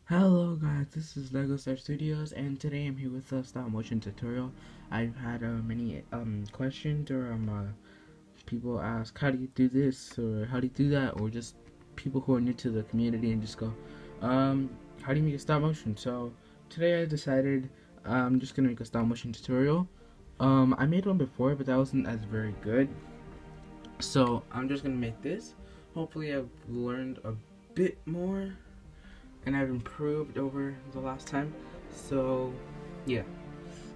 Hello guys, this is Lego Star Studios, and today I'm here with a stop motion tutorial. I've had many questions, or people ask how do you do this or how do you do that, or just people who are new to the community and just go how do you make a stop motion. So today I decided I'm just gonna make a stop motion tutorial. I made one before, but that wasn't as very good, so I'm just gonna make this. Hopefully I've learned a bit more and I've improved over the last time. So yeah,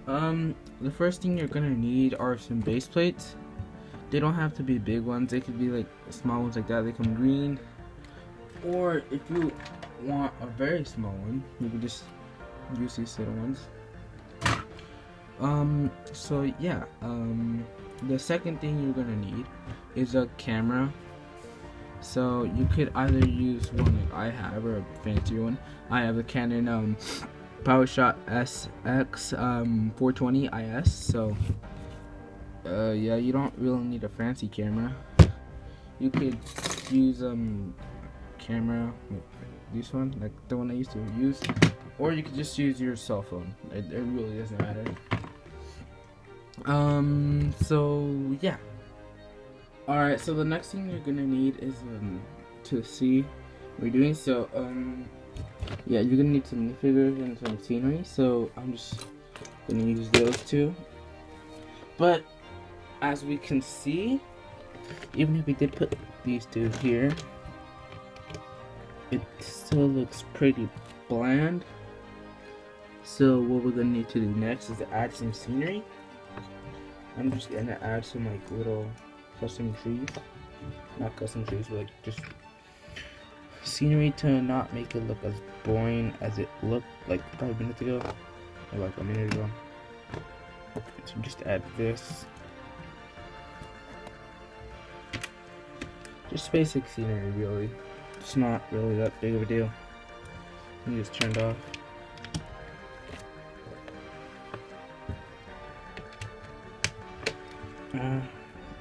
the first thing you're gonna need are some base plates. They don't have to be big ones, they could be like small ones like that. They come green, or if you want a very small one, you can just use these little ones. So yeah, the second thing you're gonna need is a camera. So you could either use one like I have, or a fancier one. I have the Canon PowerShot SX 420 IS. So yeah, you don't really need a fancy camera. You could use camera like this one, like the one I used to use, or you could just use your cell phone. It really doesn't matter. So yeah. Alright, so the next thing you're gonna need is to see what you're doing. So yeah, you're gonna need some minifigures and some scenery. So I'm just gonna use those two. But as we can see, even if we did put these two here, it still looks pretty bland. So what we're gonna need to do next is to add some scenery. I'm just gonna add some like little custom trees, not custom trees, but like just scenery to not make it look as boring as it looked like 5 minutes ago, or like a minute ago. So just add this, just basic scenery really. It's not really that big of a deal. You just turned off.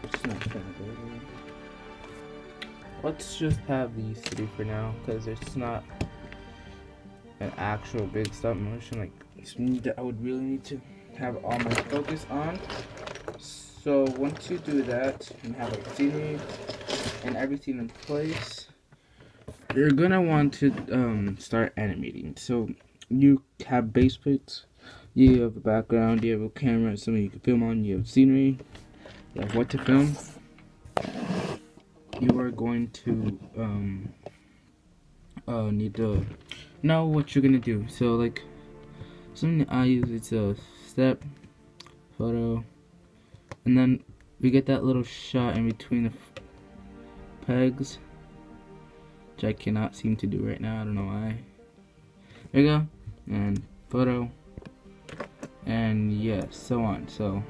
It's not gonna go there. Let's just have these three for now, because it's not an actual big stop motion like that I would really need to have all my focus on. So once you do that and have like scenery and everything in place, you're gonna want to start animating. So you have base plates, you have a background, you have a camera, something you can film on, you have scenery, you have what to film. You are going to need to know what you're gonna do. So like something I use, it's a step photo, and then we get that little shot in between the pegs, which I cannot seem to do right now. I don't know why. There you go, and photo, and yeah, so on. So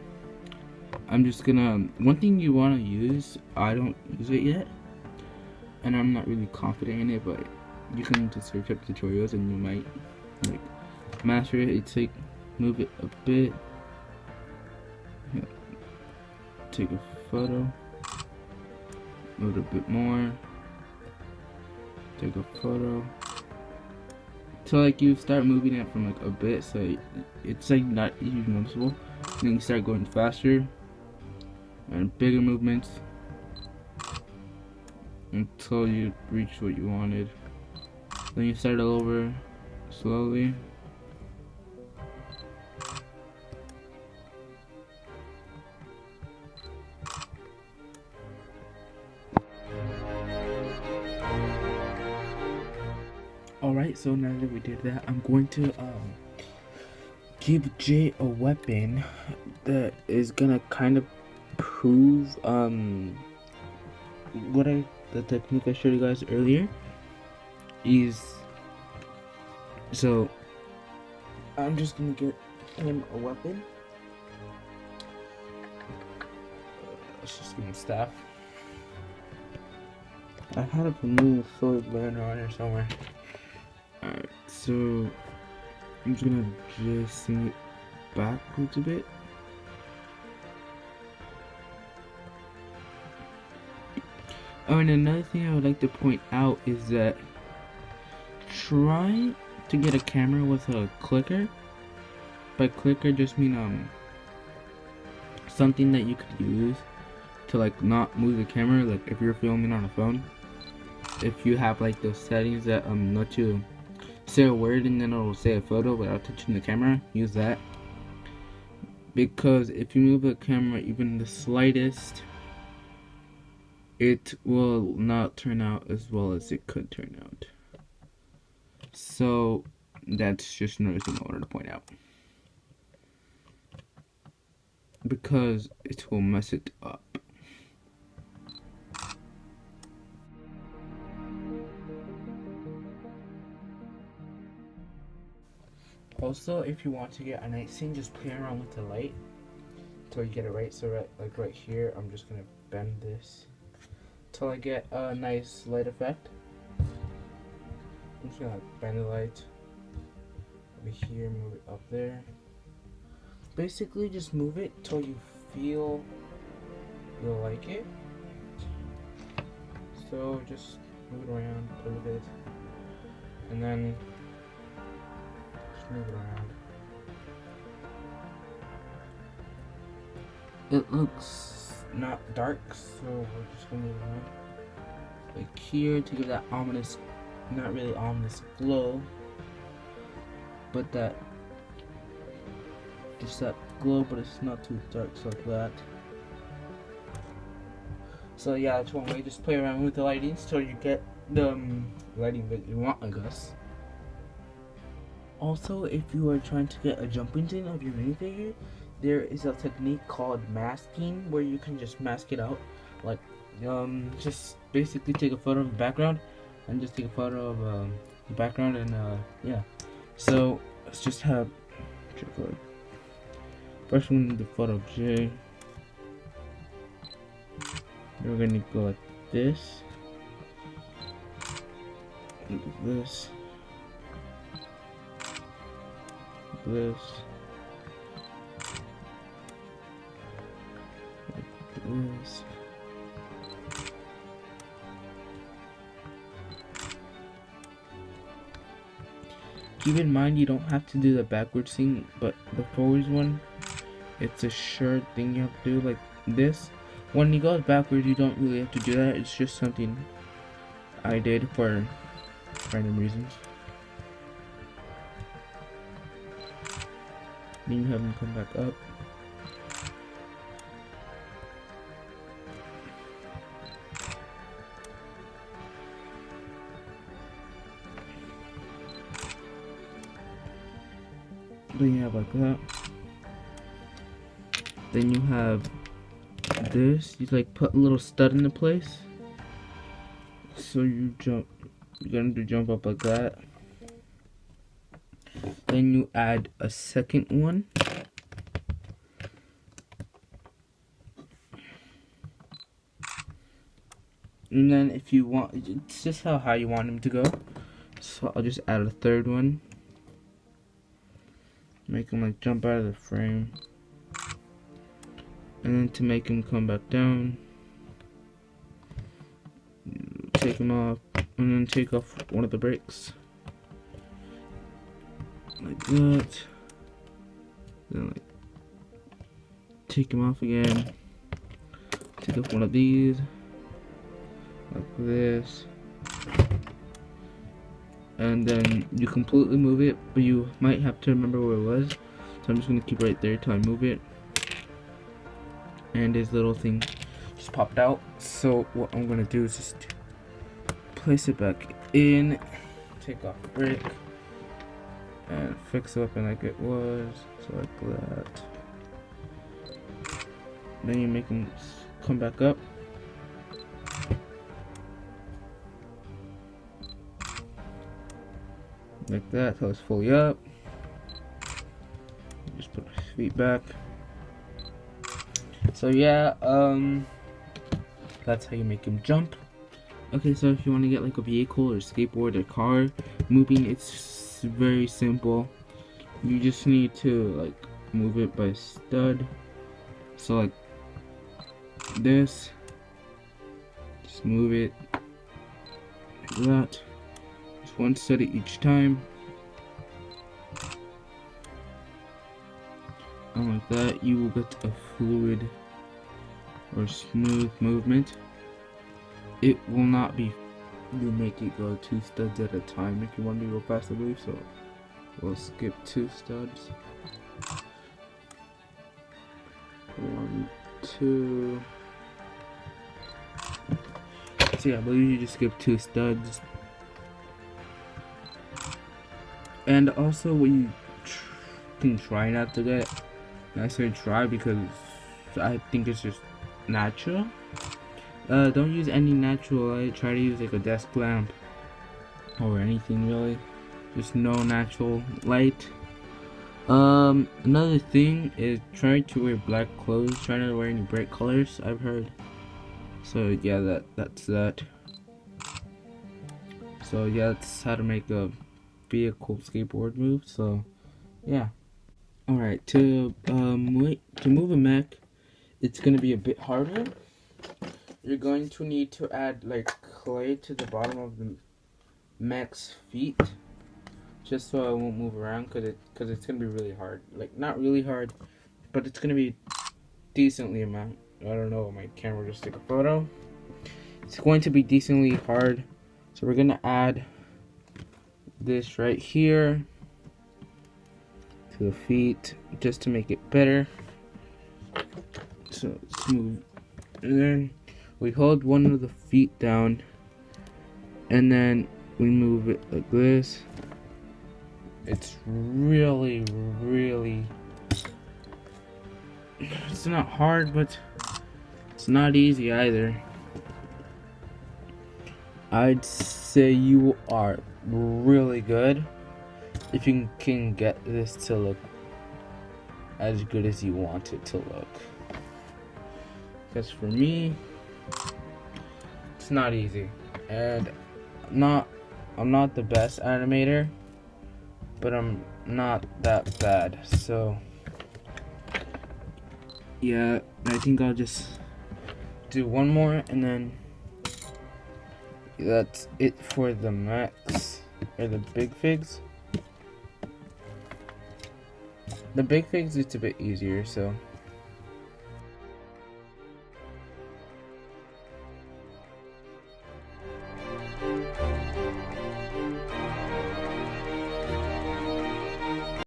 I'm just gonna, one thing you want to use, I don't use it yet, and I'm not really confident in it, but you can just search up tutorials and you might like master it. It's like move it a bit, take a photo, move it a bit more, take a photo. So like you start moving it from like a bit, so it's like not even noticeable. And then you start going faster and bigger movements until you reach what you wanted. Then you start all over slowly. Alright, so now that we did that, I'm going to give Jay a weapon that is gonna kind of prove the technique I showed you guys earlier is. So I'm just gonna get him a weapon. Let's just give him staff. I had a new sword laying around here somewhere. Alright, so I'm just gonna just sing it backwards a bit. Oh, and another thing I would like to point out is that try to get a camera with a clicker. By clicker just mean something that you could use to like not move the camera, like if you're filming on a phone. If you have like those settings that let you say a word and then it'll say a photo without touching the camera, use that. Because if you move the camera even the slightest, it will not turn out as well as it could turn out. So that's just another thing I wanted to point out, because it will mess it up. Also, if you want to get a night scene, just play around with the light until you get it right. So like right here, I'm just gonna bend this till I get a nice light effect. I'm just gonna bend the light over here, move it up there. Basically, just move it till you feel you'll like it. So just move it around a little bit, and then just move it around. It looks not dark, so we're just gonna move it around like here to give that ominous, not really ominous glow, but that just that glow, but it's not too dark, so like that. So yeah, that's one way. Just play around with the lighting so you get the lighting that you want, I guess. Also, if you are trying to get a jumping scene of your minifigure, there is a technique called masking where you can just mask it out. Like, just basically take a photo of the background and just take a photo of the background, and yeah. So let's just have first we need the photo of Jay. We're gonna go like this, like this, like this, like this. Keep in mind you don't have to do the backwards thing, but the forwards one, it's a sure thing you have to do, like this. When you go backwards, you don't really have to do that. It's just something I did for random reasons. Then you have them come back up. Then you have like that. Then you have this. You like put a little stud into place. So you jump. You're going to jump up like that. Then you add a second one. And then if you want, it's just how high you want them to go. So I'll just add a third one. Make them like jump out of the frame. And then to make him come back down, take him off, and then take off one of the brakes. Like that. Then like take him off again. Take off one of these. Like this. And then you completely move it, but you might have to remember where it was. So I'm just gonna keep right there till I move it. And his little thing just popped out. So what I'm gonna do is just place it back in, take off the brake, and fix it up and like it was, so like that. Then you make him come back up. Like that, till it's fully up. Just put his feet back. So yeah, that's how you make him jump. Okay, so if you want to get like a vehicle or skateboard or car moving, it's very simple. You just need to like move it by stud. So like this, just move it like that. Just one stud each time. and like that, you will get a fluid or smooth movement. It will not be, you make it go 2 studs at a time if you want to go fast, I believe, so we'll skip 2 studs. 1, 2. So yeah, I believe you just skip 2 studs. And also what you can try not to get, I say try because I think it's just natural. Don't use any natural light. Try to use like a desk lamp or anything really. Just no natural light. Another thing is try to wear black clothes. Try not to wear any bright colors, I've heard. So yeah, that's that. So yeah, that's how to make a vehicle skateboard move. So yeah. Alright, to move a mech, it's gonna be a bit harder. You're going to need to add like clay to the bottom of the mech's feet, just so I won't move around, cause it's gonna be really hard. Like not really hard, but it's gonna be decently amount. I don't know. My camera just took a photo. It's going to be decently hard, so we're gonna add this right here to the feet just to make it better. So let's move, and then we hold one of the feet down, and then we move it like this. It's really, it's not hard, but it's not easy either. I'd say you are really good if you can get this to look as good as you want it to look. Because for me, it's not easy, and I'm not the best animator, but I'm not that bad. So yeah, I think I'll just do one more, and then that's it for the mechs or the big figs. The big figs, it's a bit easier, so